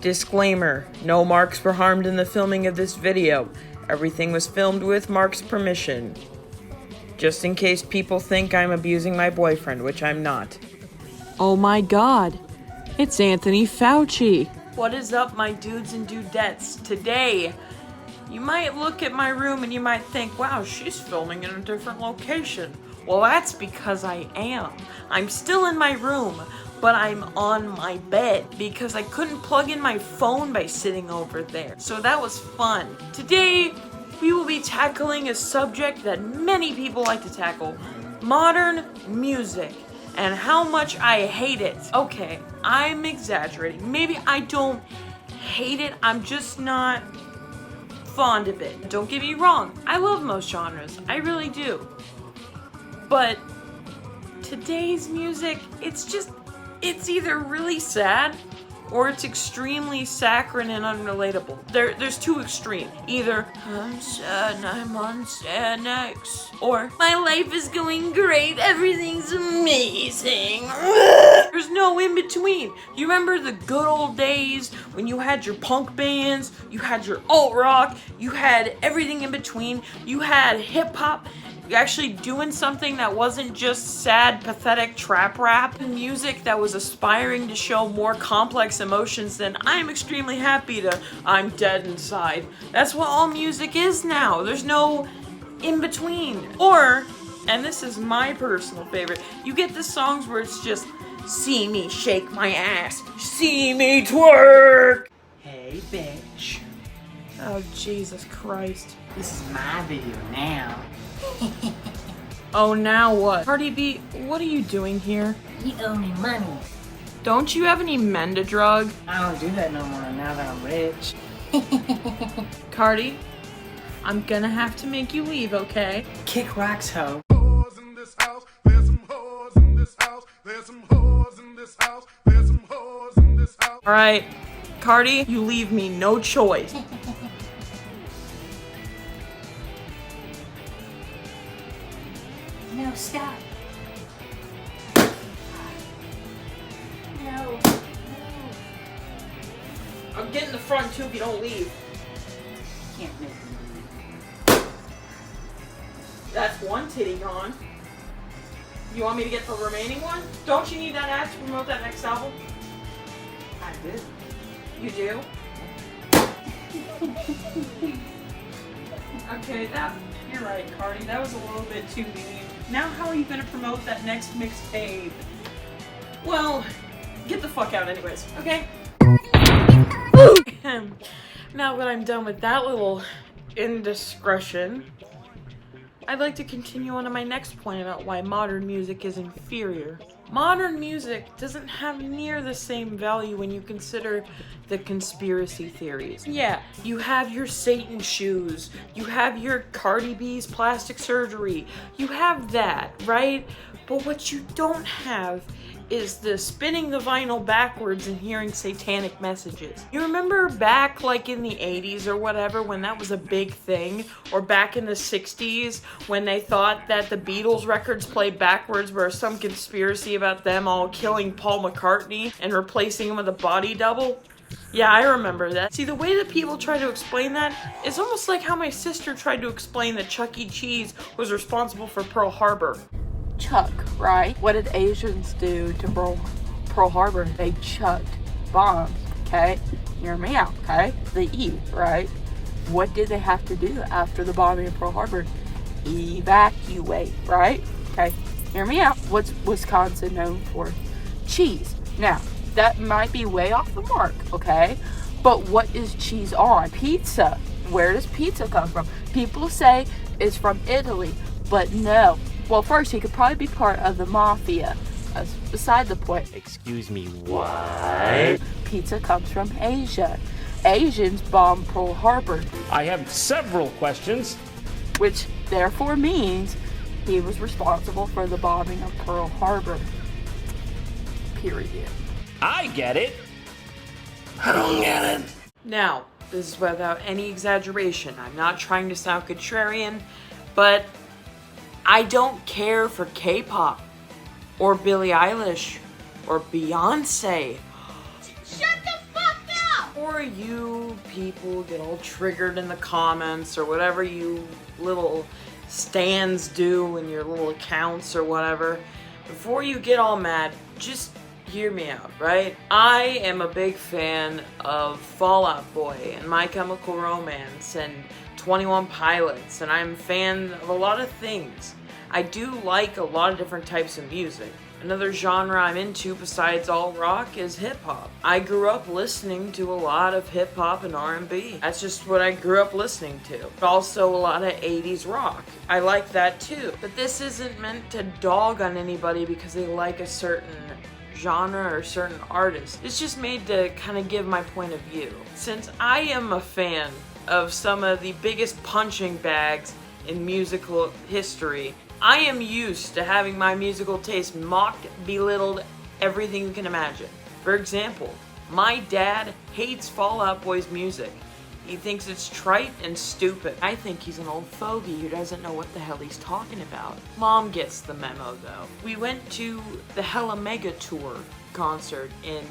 Disclaimer, no marks were harmed in the filming of this video. Everything was filmed with Mark's permission. Just in case people think I'm abusing my boyfriend, which I'm not. Oh my god, it's Anthony Fauci. What is up, my dudes and dudettes? Today, you might look at my room and you might think, wow, she's filming in a different location. Well, that's because I am. I'm still in my room, but I'm on my bed because I couldn't plug in my phone by sitting over there. So that was fun. Today, we will be tackling a subject that many people like to tackle: modern music and how much I hate it. Okay, I'm exaggerating. Maybe I don't hate it, I'm just not fond of it. Don't get me wrong, I love most genres, I really do. But today's music, it's either really sad or it's extremely saccharine and unrelatable. There's two extremes. Either I'm sad and I'm on Xanax, or my life is going great, everything's amazing. There's no in between. You remember the good old days when you had your punk bands, you had your alt rock, you had everything in between, you had hip hop. Actually doing something that wasn't just sad, pathetic trap rap. Music that was aspiring to show more complex emotions than I'm extremely happy to I'm dead inside. That's what all music is now. There's no in between. Or, and this is my personal favorite, you get the songs where it's just, see me shake my ass, see me twerk. Hey, bitch. Oh, Jesus Christ. This is my video now. Oh, now what? Cardi B, what are you doing here? You owe me money. Don't you have any men to drug? I don't do that no more now that I'm rich. Cardi, I'm gonna have to make you leave, okay? Kick rocks, hoe. Alright, Cardi, you leave me no choice. No, stop. No. I'm getting the front too if you don't leave. Can't make me. That's one titty gone. You want me to get the remaining one? Don't you need that ass to promote that next album? I do. You do? Okay, you're right, Cardi. That was a little bit too mean. Now how are you gonna promote that next mixtape? Well, get the fuck out anyways, okay? Now that I'm done with that little indiscretion, I'd like to continue on to my next point about why modern music is inferior. Modern music doesn't have near the same value when you consider the conspiracy theories. Yeah, you have your Satan shoes, you have your Cardi B's plastic surgery, you have that, right? But what you don't have is the spinning the vinyl backwards and hearing satanic messages. You remember back like in the 80s or whatever when that was a big thing? Or back in the 60s when they thought that the Beatles records played backwards were some conspiracy about them all killing Paul McCartney and replacing him with a body double? Yeah, I remember that. See, the way that people try to explain that is almost like how my sister tried to explain that Chuck E. Cheese was responsible for Pearl Harbor. Chuck, right? What did Asians do to Pearl Harbor? They chucked bombs, okay? Hear me out, okay? They eat, right? What did they have to do after the bombing of Pearl Harbor? Evacuate, right? Okay, hear me out. What's Wisconsin known for? Cheese. Now, that might be way off the mark, okay? But what is cheese on? Pizza. Where does pizza come from? People say it's from Italy, but no. Well, first, he could probably be part of the mafia. That's beside the point. Excuse me, what? Pizza comes from Asia. Asians bombed Pearl Harbor. I have several questions. Which therefore means he was responsible for the bombing of Pearl Harbor. Period. I get it. I don't get it. Now, this is without any exaggeration. I'm not trying to sound contrarian, but I don't care for K-pop, or Billie Eilish, or Beyonce. Shut the fuck up! Or before you people get all triggered in the comments or whatever you little stands do in your little accounts or whatever, before you get all mad, just hear me out, right? I am a big fan of Fall Out Boy and My Chemical Romance and 21 Pilots, and I'm a fan of a lot of things. I do like a lot of different types of music. Another genre I'm into besides all rock is hip-hop. I grew up listening to a lot of hip-hop and R&B. That's just what I grew up listening to. But also a lot of 80s rock. I like that too. But this isn't meant to dog on anybody because they like a certain genre or certain artist. It's just made to kind of give my point of view. Since I am a fan of some of the biggest punching bags in musical history, I am used to having my musical taste mocked, belittled, everything you can imagine. For example, my dad hates Fall Out Boy's music. He thinks it's trite and stupid. I think he's an old fogey who doesn't know what the hell he's talking about. Mom gets the memo though. We went to the Hella Mega Tour concert in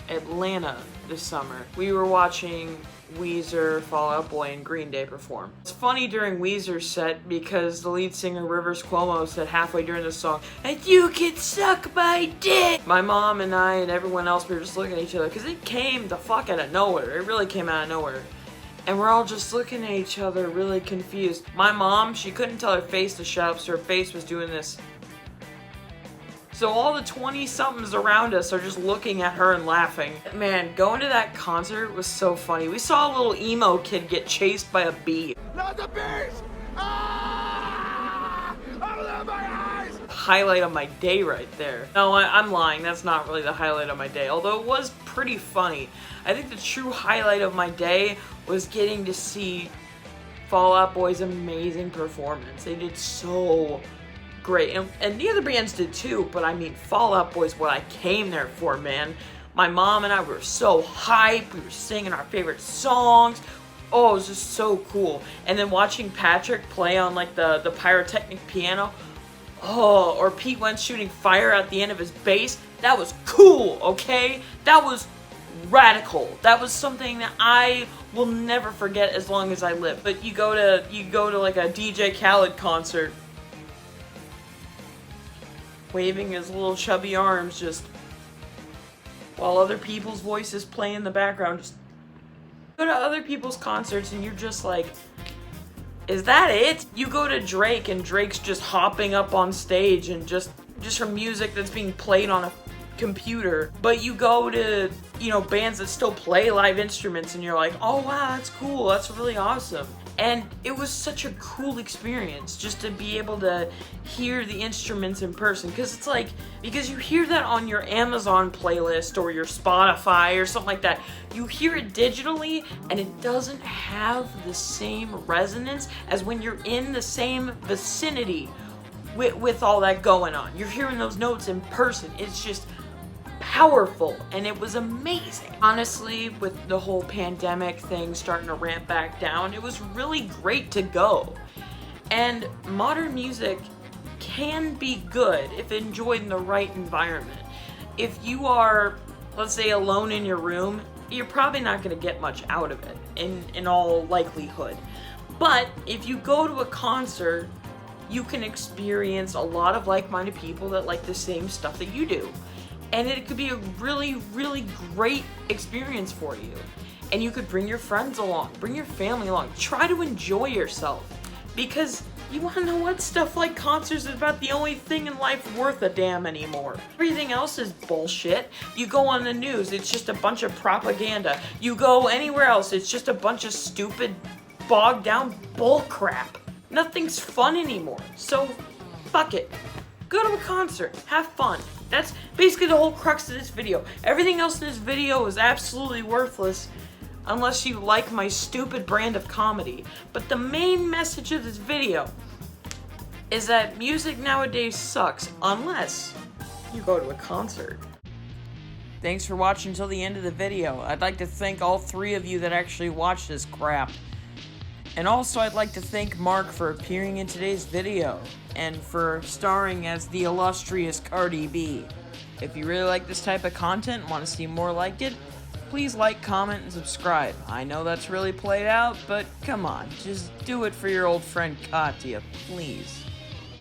Atlanta this summer. We were watching Weezer, Fall Out Boy, and Green Day perform. It's funny during Weezer's set because the lead singer Rivers Cuomo said halfway during the song, "And you can suck my dick!" My mom and I and everyone else, we were just looking at each other because it came the fuck out of nowhere. It really came out of nowhere. And we're all just looking at each other really confused. My mom, she couldn't tell her face to shut up, so her face was doing this. So all the 20-somethings around us are just looking at her and laughing. Man, going to that concert was so funny. We saw a little emo kid get chased by a bee. Not the bees! Ah! Open my eyes! Highlight of my day right there. No, I'm lying. That's not really the highlight of my day, although it was pretty funny. I think the true highlight of my day was getting to see Fall Out Boy's amazing performance. They did so great, and the other bands did too, but I mean, Fall Out Boy's what I came there for, man. My mom and I were so hyped. We were singing our favorite songs. Oh, it was just so cool. And then watching Patrick play on like the pyrotechnic piano. Oh, or Pete Wentz shooting fire at the end of his bass. That was cool, okay? That was radical. That was something that I will never forget as long as I live. But you go to like a DJ Khaled concert, waving his little chubby arms just while other people's voices play in the background. Just go to other people's concerts and you're just like, is that it? You go to Drake and Drake's just hopping up on stage and just from music that's being played on a computer. But you go to, bands that still play live instruments and you're like, oh wow, that's cool, that's really awesome. And it was such a cool experience just to be able to hear the instruments in person. Because you hear that on your Amazon playlist or your Spotify or something like that. You hear it digitally and it doesn't have the same resonance as when you're in the same vicinity with all that going on. You're hearing those notes in person. It's just powerful, and it was amazing. Honestly, with the whole pandemic thing starting to ramp back down, it was really great to go. And modern music can be good if enjoyed in the right environment. If you are, let's say, alone in your room, you're probably not going to get much out of it, in all likelihood. But if you go to a concert, you can experience a lot of like-minded people that like the same stuff that you do. And it could be a really, really great experience for you. And you could bring your friends along, bring your family along. Try to enjoy yourself. Because you want to know what? Stuff like concerts is about the only thing in life worth a damn anymore. Everything else is bullshit. You go on the news, it's just a bunch of propaganda. You go anywhere else, it's just a bunch of stupid, bogged down bull crap. Nothing's fun anymore. So, fuck it. Go to a concert. Have fun. That's basically the whole crux of this video. Everything else in this video is absolutely worthless unless you like my stupid brand of comedy. But the main message of this video is that music nowadays sucks unless you go to a concert. Thanks for watching until the end of the video. I'd like to thank all 3 of you that actually watched this crap. And also I'd like to thank Mark for appearing in today's video and for starring as the illustrious Cardi B. If you really like this type of content and want to see more like it, Please like, comment, and subscribe. I know that's really played out, but come on, just do it for your old friend Katya, please.